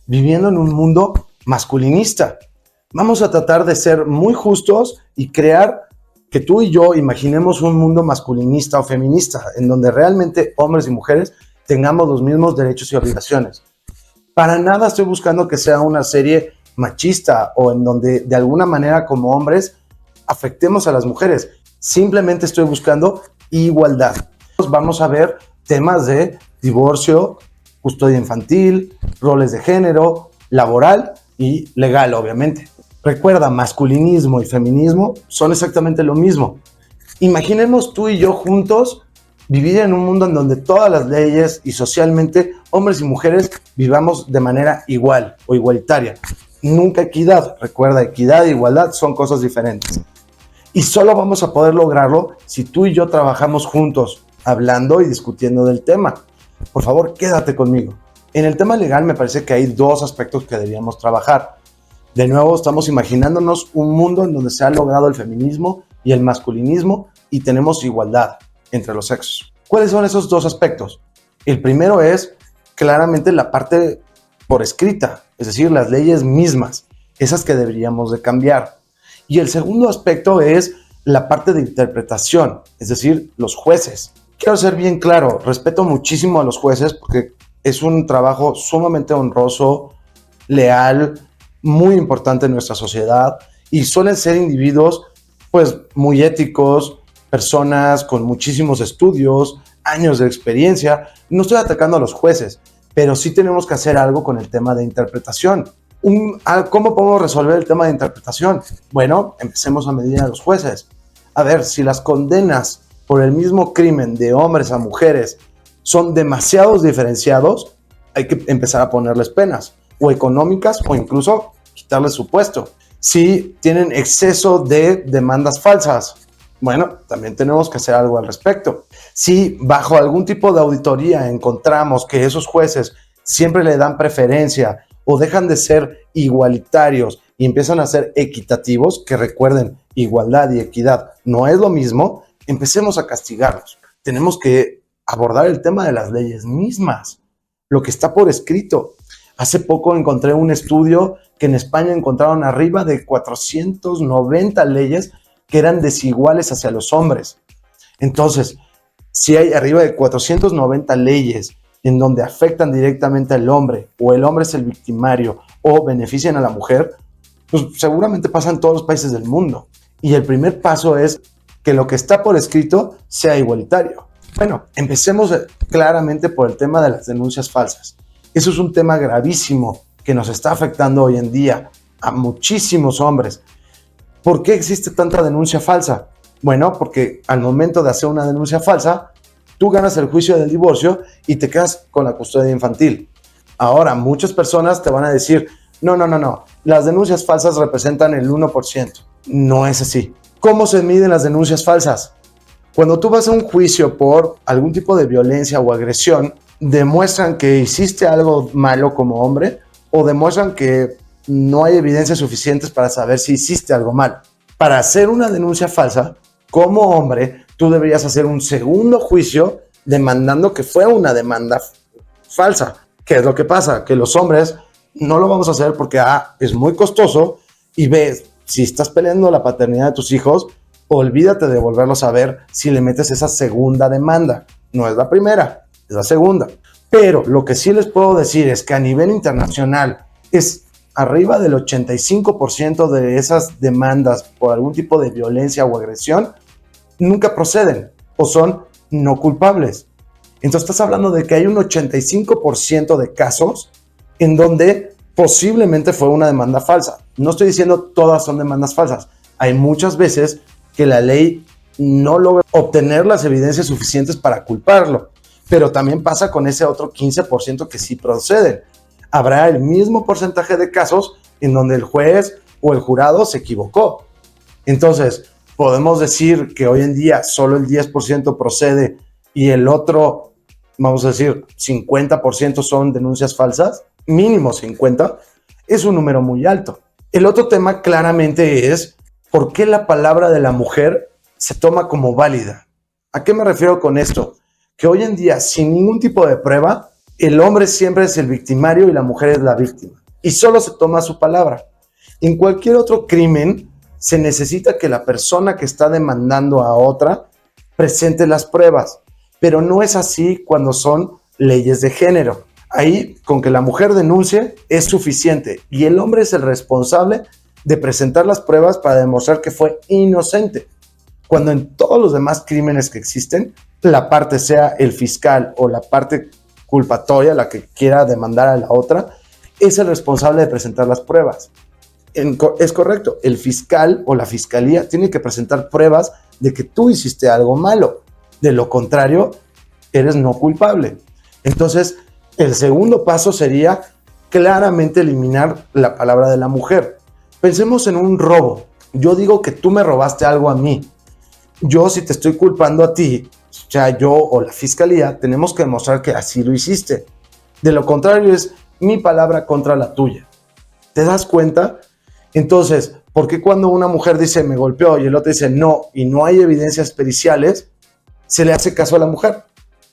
viviendo en un mundo masculinista. Vamos a tratar de ser muy justos y crear que tú y yo imaginemos un mundo masculinista o feminista, en donde realmente hombres y mujeres tengamos los mismos derechos y obligaciones. Para nada estoy buscando que sea una serie machista o en donde de alguna manera como hombres afectemos a las mujeres. Simplemente estoy buscando igualdad. Vamos a ver temas de divorcio, custodia infantil, roles de género, laboral y legal, obviamente. Recuerda, masculinismo y feminismo son exactamente lo mismo. Imaginemos tú y yo juntos vivir en un mundo en donde todas las leyes y socialmente hombres y mujeres vivamos de manera igual o igualitaria. Nunca equidad. Recuerda, equidad e igualdad son cosas diferentes. Y solo vamos a poder lograrlo si tú y yo trabajamos juntos, hablando y discutiendo del tema. Por favor, quédate conmigo. En el tema legal me parece que hay dos aspectos que deberíamos trabajar. De nuevo, estamos imaginándonos un mundo en donde se ha logrado el feminismo y el masculinismo y tenemos igualdad entre los sexos. ¿Cuáles son esos dos aspectos? El primero es claramente la parte por escrita, es decir, las leyes mismas, esas que deberíamos de cambiar. Y el segundo aspecto es la parte de interpretación, es decir, los jueces. Quiero ser bien claro, respeto muchísimo a los jueces porque es un trabajo sumamente honroso, leal, muy importante en nuestra sociedad y suelen ser individuos pues muy éticos, personas con muchísimos estudios, años de experiencia. No estoy atacando a los jueces, pero sí tenemos que hacer algo con el tema de interpretación. ¿Cómo podemos resolver el tema de interpretación? Bueno, empecemos a medir a los jueces. A ver, si las condenas por el mismo crimen de hombres a mujeres son demasiados diferenciados, hay que empezar a ponerles penas, o económicas, o incluso quitarles su puesto. Si tienen exceso de demandas falsas, bueno, también tenemos que hacer algo al respecto. Si bajo algún tipo de auditoría encontramos que esos jueces siempre le dan preferencia o dejan de ser igualitarios y empiezan a ser equitativos, que recuerden, igualdad y equidad no es lo mismo, empecemos a castigarlos. Tenemos que abordar el tema de las leyes mismas, lo que está por escrito. Hace poco encontré un estudio que en España encontraron arriba de 490 leyes que eran desiguales hacia los hombres. Entonces, si hay arriba de 490 leyes en donde afectan directamente al hombre, o el hombre es el victimario, o benefician a la mujer, pues seguramente pasa en todos los países del mundo. Y el primer paso es que lo que está por escrito sea igualitario. Bueno, empecemos claramente por el tema de las denuncias falsas. Eso es un tema gravísimo que nos está afectando hoy en día a muchísimos hombres. ¿Por qué existe tanta denuncia falsa? Bueno, porque al momento de hacer una denuncia falsa, tú ganas el juicio del divorcio y te quedas con la custodia infantil. Ahora, muchas personas te van a decir, no, las denuncias falsas representan el 1%. No es así. ¿Cómo se miden las denuncias falsas? Cuando tú vas a un juicio por algún tipo de violencia o agresión, demuestran que hiciste algo malo como hombre o demuestran que no hay evidencias suficientes para saber si hiciste algo mal. Para hacer una denuncia falsa, como hombre, tú deberías hacer un segundo juicio demandando que fue una demanda falsa. ¿Qué es lo que pasa? Que los hombres no lo vamos a hacer porque es muy costoso y B, si estás peleando la paternidad de tus hijos, olvídate de volverlos a ver si le metes esa segunda demanda. No es la primera, es la segunda. Pero lo que sí les puedo decir es que a nivel internacional es arriba del 85% de esas demandas por algún tipo de violencia o agresión nunca proceden o son no culpables. Entonces estás hablando de que hay un 85% de casos en donde posiblemente fue una demanda falsa. No estoy diciendo todas son demandas falsas. Hay muchas veces que la ley no logra obtener las evidencias suficientes para culparlo, pero también pasa con ese otro 15% que sí proceden. Habrá el mismo porcentaje de casos en donde el juez o el jurado se equivocó. Entonces, podemos decir que hoy en día solo el 10% procede y el otro, vamos a decir, 50% son denuncias falsas, mínimo 50, es un número muy alto. El otro tema claramente es por qué la palabra de la mujer se toma como válida. ¿A qué me refiero con esto? Que hoy en día, sin ningún tipo de prueba, El hombre siempre es el victimario y la mujer es la víctima. Y solo se toma su palabra. En cualquier otro crimen se necesita que la persona que está demandando a otra presente las pruebas, pero no es así cuando son leyes de género. Ahí, con que la mujer denuncie es suficiente y el hombre es el responsable de presentar las pruebas para demostrar que fue inocente. Cuando en todos los demás crímenes que existen, la parte sea el fiscal o la parte culpatoria, la que quiera demandar a la otra, es el responsable de presentar las pruebas. Es correcto, el fiscal o la fiscalía tiene que presentar pruebas de que tú hiciste algo malo. De lo contrario, eres no culpable. Entonces, el segundo paso sería claramente eliminar la palabra de la mujer. Pensemos en un robo. Yo digo que tú me robaste algo a mí. Yo, si te estoy culpando a ti, o sea, yo o la fiscalía, tenemos que demostrar que así lo hiciste. De lo contrario, es mi palabra contra la tuya. ¿Te das cuenta? Entonces, ¿por qué cuando una mujer dice me golpeó y el otro dice no y no hay evidencias periciales, se le hace caso a la mujer?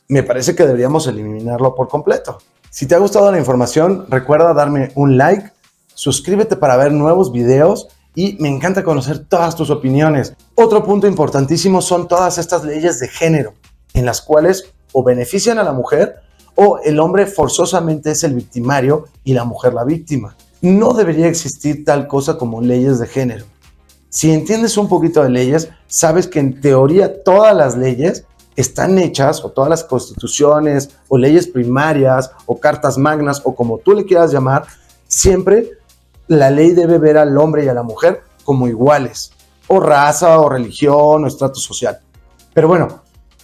Me parece que deberíamos eliminarlo por completo. Si te ha gustado la información, recuerda darme un like, suscríbete para ver nuevos videos y me encanta conocer todas tus opiniones. Otro punto importantísimo son todas estas leyes de género, en las cuales o benefician a la mujer o el hombre forzosamente es el victimario y la mujer la víctima. No debería existir tal cosa como leyes de género. Si entiendes un poquito de leyes, sabes que en teoría todas las leyes están hechas, o todas las constituciones, o leyes primarias, o cartas magnas, o como tú le quieras llamar, siempre la ley debe ver al hombre y a la mujer como iguales, o raza, o religión, o estrato social. Pero bueno,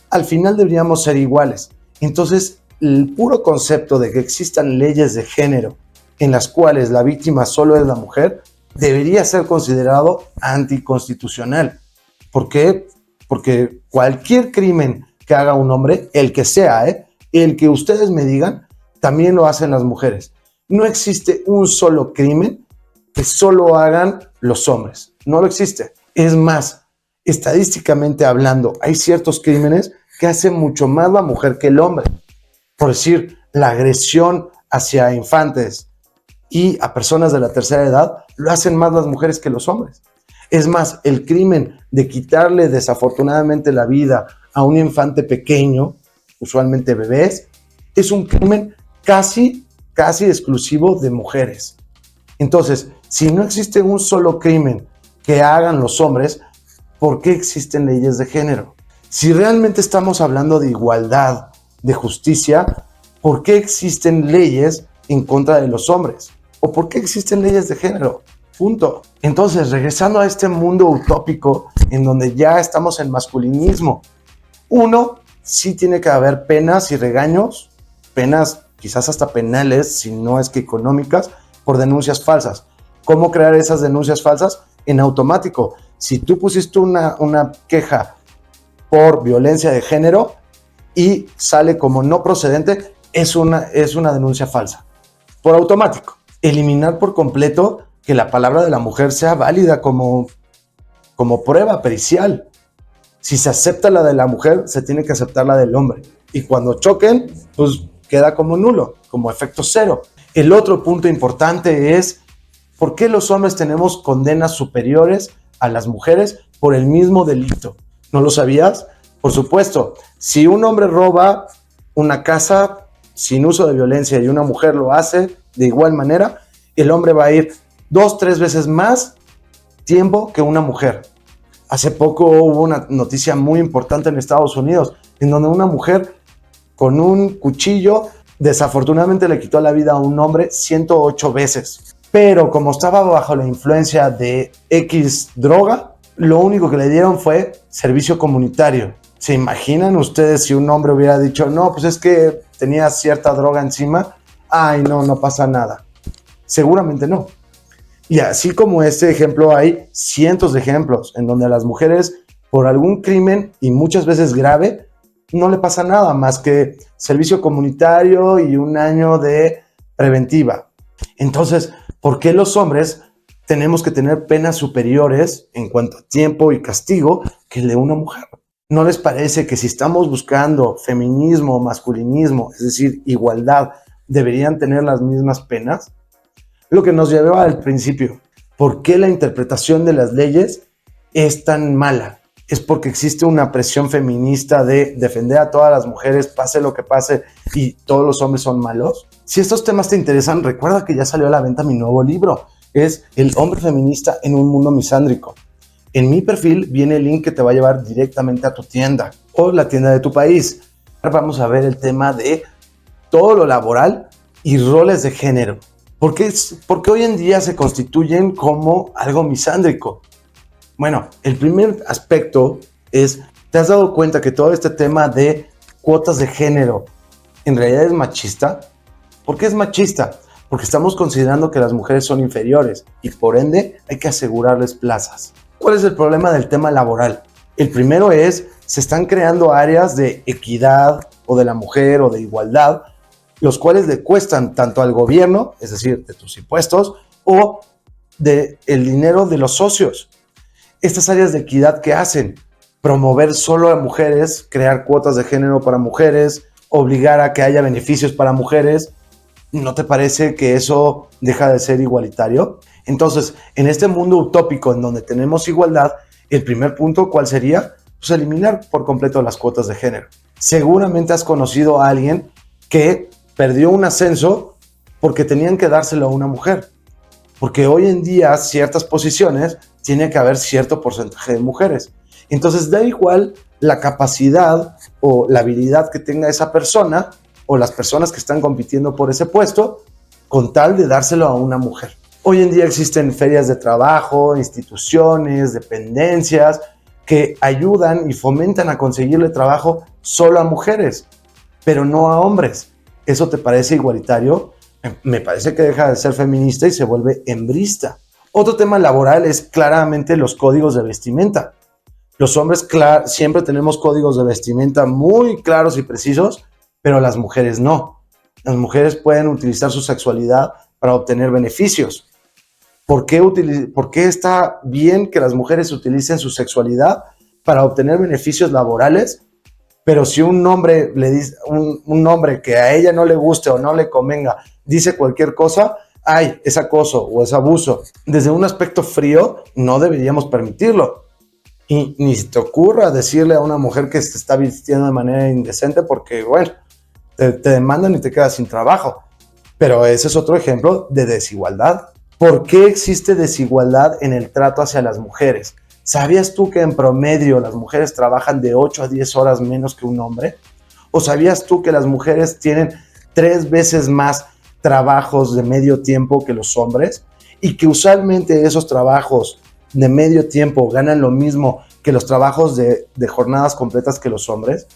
al final deberíamos ser iguales. Entonces, el puro concepto de que existan leyes de género en las cuales la víctima solo es la mujer, debería ser considerado anticonstitucional. ¿Por qué? Porque cualquier crimen que haga un hombre, el que sea, el que ustedes me digan, también lo hacen las mujeres. No existe un solo crimen que solo hagan los hombres. No lo existe. Es más, estadísticamente hablando, hay ciertos crímenes que hace mucho más la mujer que el hombre. Por decir, la agresión hacia infantes y a personas de la tercera edad lo hacen más las mujeres que los hombres. Es más, el crimen de quitarle desafortunadamente la vida a un infante pequeño, usualmente bebés, es un crimen casi exclusivo de mujeres. Entonces, si no existe un solo crimen que hagan los hombres, ¿por qué existen leyes de género? Si realmente estamos hablando de igualdad, de justicia, ¿por qué existen leyes en contra de los hombres? ¿O por qué existen leyes de género? Punto. Entonces, regresando a este mundo utópico en donde ya estamos en masculinismo, uno, sí tiene que haber penas y regaños, penas quizás hasta penales, si no es que económicas, por denuncias falsas. ¿Cómo crear esas denuncias falsas? En automático. Si tú pusiste una queja por violencia de género y sale como no procedente, es una denuncia falsa. Por automático. Eliminar por completo que la palabra de la mujer sea válida como prueba pericial. Si se acepta la de la mujer, se tiene que aceptar la del hombre. Y cuando choquen, pues queda como nulo, como efecto cero. El otro punto importante es ¿por qué los hombres tenemos condenas superiores a las mujeres por el mismo delito? ¿No lo sabías? Por supuesto, si un hombre roba una casa sin uso de violencia y una mujer lo hace de igual manera, el hombre va a ir 2-3 veces más tiempo que una mujer. Hace poco hubo una noticia muy importante en Estados Unidos, en donde una mujer con un cuchillo desafortunadamente le quitó la vida a un hombre 108 veces. Pero como estaba bajo la influencia de X droga, lo único que le dieron fue servicio comunitario. ¿Se imaginan ustedes si un hombre hubiera dicho, no, pues es que tenía cierta droga encima? Ay, no pasa nada. Seguramente no. Y así como este ejemplo, hay cientos de ejemplos en donde a las mujeres, por algún crimen, y muchas veces grave, no le pasa nada más que servicio comunitario y un año de preventiva. Entonces, ¿por qué los hombres tenemos que tener penas superiores en cuanto a tiempo y castigo que el de una mujer? ¿No les parece que si estamos buscando feminismo, masculinismo, es decir, igualdad, deberían tener las mismas penas? Lo que nos llevaba al principio. ¿Por qué la interpretación de las leyes es tan mala? Es porque existe una presión feminista de defender a todas las mujeres, pase lo que pase, y todos los hombres son malos. Si estos temas te interesan, recuerda que ya salió a la venta mi nuevo libro. Es El hombre feminista en un mundo misándrico. En mi perfil viene el link que te va a llevar directamente a tu tienda o la tienda de tu país. Ahora vamos a ver el tema de todo lo laboral y roles de género. Porque hoy en día se constituyen como algo misándrico. Bueno, el primer aspecto es, ¿te has dado cuenta que todo este tema de cuotas de género en realidad es machista? ¿Por qué es machista? Porque estamos considerando que las mujeres son inferiores y por ende hay que asegurarles plazas. ¿Cuál es el problema del tema laboral? El primero es, se están creando áreas de equidad o de la mujer o de igualdad, los cuales le cuestan tanto al gobierno, es decir, de tus impuestos, o del dinero de los socios. Estas áreas de equidad, ¿qué hacen? Promover solo a mujeres, crear cuotas de género para mujeres, obligar a que haya beneficios para mujeres. ¿No te parece que eso deja de ser igualitario? Entonces, en este mundo utópico en donde tenemos igualdad, el primer punto, ¿cuál sería? Pues eliminar por completo las cuotas de género. Seguramente has conocido a alguien que perdió un ascenso porque tenían que dárselo a una mujer. Porque hoy en día ciertas posiciones tiene que haber cierto porcentaje de mujeres. Entonces da igual la capacidad o la habilidad que tenga esa persona o las personas que están compitiendo por ese puesto con tal de dárselo a una mujer. Hoy en día existen ferias de trabajo, instituciones, dependencias que ayudan y fomentan a conseguirle trabajo solo a mujeres, pero no a hombres. ¿Eso te parece igualitario? Me parece que deja de ser feminista y se vuelve hembrista. Otro tema laboral es claramente los códigos de vestimenta. Los hombres siempre tenemos códigos de vestimenta muy claros y precisos, pero las mujeres no. Las mujeres pueden utilizar su sexualidad para obtener beneficios. ¿Por qué está bien que las mujeres utilicen su sexualidad para obtener beneficios laborales? Pero si un hombre le dice, un hombre que a ella no le guste o no le convenga, dice cualquier cosa, ¡ay! Es acoso o es abuso. Desde un aspecto frío, no deberíamos permitirlo. Y ni se te ocurra decirle a una mujer que se está vistiendo de manera indecente porque, bueno, te demandan y te quedas sin trabajo. Pero ese es otro ejemplo de desigualdad. ¿Por qué existe desigualdad en el trato hacia las mujeres? ¿Sabías tú que en promedio las mujeres trabajan de 8 a 10 horas menos que un hombre? ¿O sabías tú que las mujeres tienen 3 veces más trabajos de medio tiempo que los hombres? Y que usualmente esos trabajos de medio tiempo ganan lo mismo que los trabajos de jornadas completas que los hombres.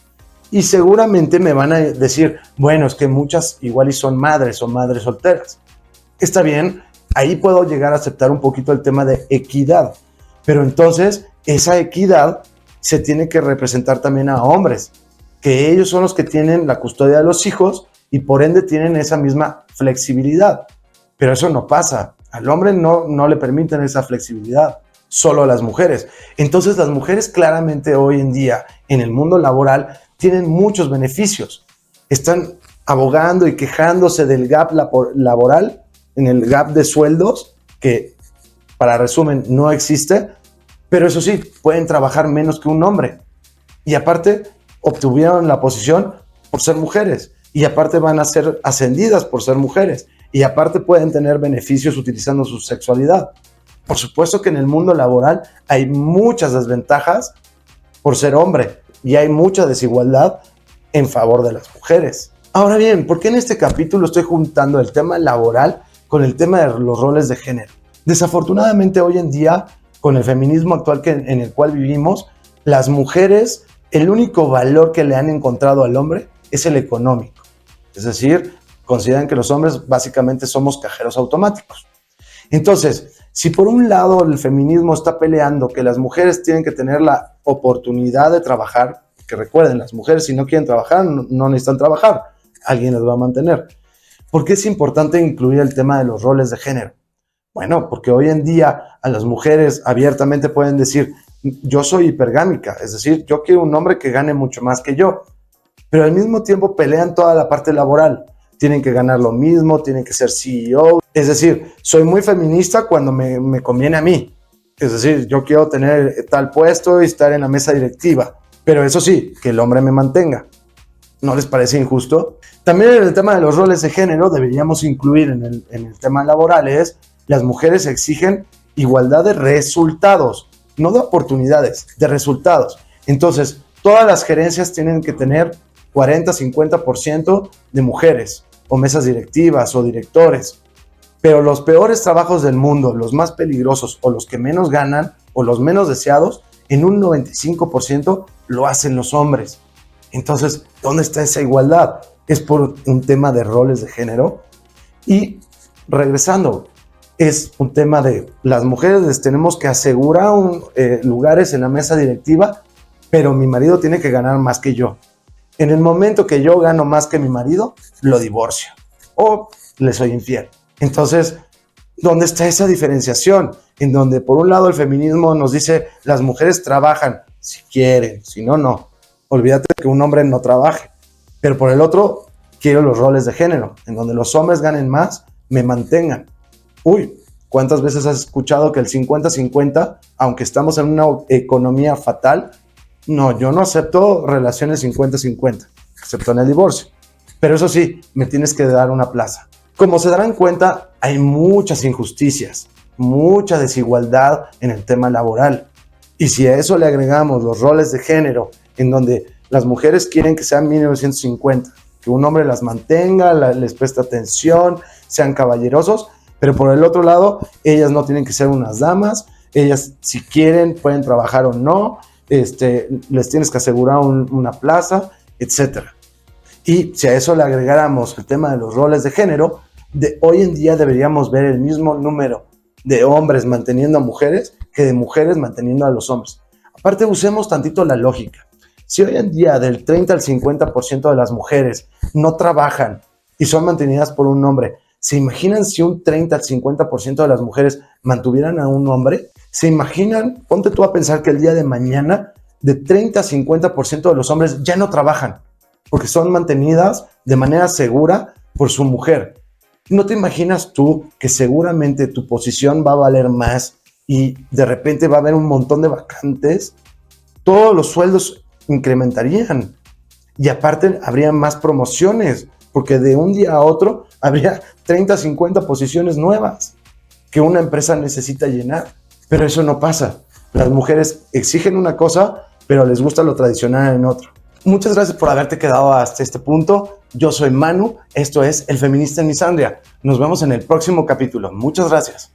Y seguramente me van a decir, bueno, es que muchas igual y son madres o madres solteras. Está bien, ahí puedo llegar a aceptar un poquito el tema de equidad. Pero entonces esa equidad se tiene que representar también a hombres, que ellos son los que tienen la custodia de los hijos y por ende tienen esa misma flexibilidad. Pero eso no pasa. Al hombre no le permiten esa flexibilidad, solo a las mujeres. Entonces las mujeres claramente hoy en día en el mundo laboral tienen muchos beneficios. Están abogando y quejándose del gap laboral, en el gap de sueldos, que para resumen no existe, pero eso sí, pueden trabajar menos que un hombre. Y aparte obtuvieron la posición por ser mujeres. Y aparte van a ser ascendidas por ser mujeres. Y aparte pueden tener beneficios utilizando su sexualidad. Por supuesto que en el mundo laboral hay muchas desventajas por ser hombre y hay mucha desigualdad en favor de las mujeres. Ahora bien, ¿por qué en este capítulo estoy juntando el tema laboral con el tema de los roles de género? Desafortunadamente hoy en día, con el feminismo actual en el cual vivimos, las mujeres, el único valor que le han encontrado al hombre es el económico. Es decir, consideran que los hombres básicamente somos cajeros automáticos. Entonces, si por un lado el feminismo está peleando que las mujeres tienen que tener la oportunidad de trabajar, que recuerden, las mujeres si no quieren trabajar, no necesitan trabajar, alguien las va a mantener. ¿Por qué es importante incluir el tema de los roles de género? Bueno, porque hoy en día a las mujeres abiertamente pueden decir, yo soy hipergámica, es decir, yo quiero un hombre que gane mucho más que yo, pero al mismo tiempo pelean toda la parte laboral. tienen que ganar lo mismo, tienen que ser CEO. Es decir, soy muy feminista cuando me conviene a mí. Es decir, yo quiero tener tal puesto y estar en la mesa directiva, pero eso sí, que el hombre me mantenga. ¿No les parece injusto? También en el tema de los roles de género deberíamos incluir en el tema laborales, las mujeres exigen igualdad de resultados, no de oportunidades, de resultados. Entonces, todas las gerencias tienen que tener 40-50% de mujeres, o mesas directivas, o directores. Pero los peores trabajos del mundo, los más peligrosos, o los que menos ganan, o los menos deseados, en un 95% lo hacen los hombres. Entonces, ¿dónde está esa igualdad? Es por un tema de roles de género. Y regresando, es un tema de las mujeres les tenemos que asegurar lugares en la mesa directiva, pero mi marido tiene que ganar más que yo. En el momento que yo gano más que mi marido, lo divorcio o le soy infiel. Entonces, ¿dónde está esa diferenciación? En donde por un lado el feminismo nos dice las mujeres trabajan si quieren, si no, no. Olvídate que un hombre no trabaje. Pero por el otro, quiero los roles de género, en donde los hombres ganen más, me mantengan. Uy, ¿cuántas veces has escuchado que el 50-50, aunque estamos en una economía fatal, no, yo no acepto relaciones 50-50, excepto en el divorcio. Pero eso sí, me tienes que dar una plaza. Como se darán cuenta, hay muchas injusticias, mucha desigualdad en el tema laboral. Y si a eso le agregamos los roles de género, en donde las mujeres quieren que sean 1950, que un hombre las mantenga, les preste atención, sean caballerosos, pero por el otro lado, ellas no tienen que ser unas damas, ellas si quieren pueden trabajar o no, les tienes que asegurar una plaza, etc. Y si a eso le agregáramos el tema de los roles de género, hoy en día deberíamos ver el mismo número de hombres manteniendo a mujeres que de mujeres manteniendo a los hombres. Aparte, usemos tantito la lógica. Si hoy en día del 30 al 50% de las mujeres no trabajan y son mantenidas por un hombre, ¿se imaginan si un 30 al 50% de las mujeres mantuvieran a un hombre? ¿Se imaginan? Ponte tú a pensar que el día de mañana de 30 a 50% de los hombres ya no trabajan porque son mantenidas de manera segura por su mujer. ¿No te imaginas tú que seguramente tu posición va a valer más y de repente va a haber un montón de vacantes? Todos los sueldos incrementarían y aparte habría más promociones porque de un día a otro habría 30, 50 posiciones nuevas que una empresa necesita llenar. Pero eso no pasa. Las mujeres exigen una cosa, pero les gusta lo tradicional en otro. Muchas gracias por haberte quedado hasta este punto. Yo soy Manu, esto es El Feminista en Misandria. Nos vemos en el próximo capítulo. Muchas gracias.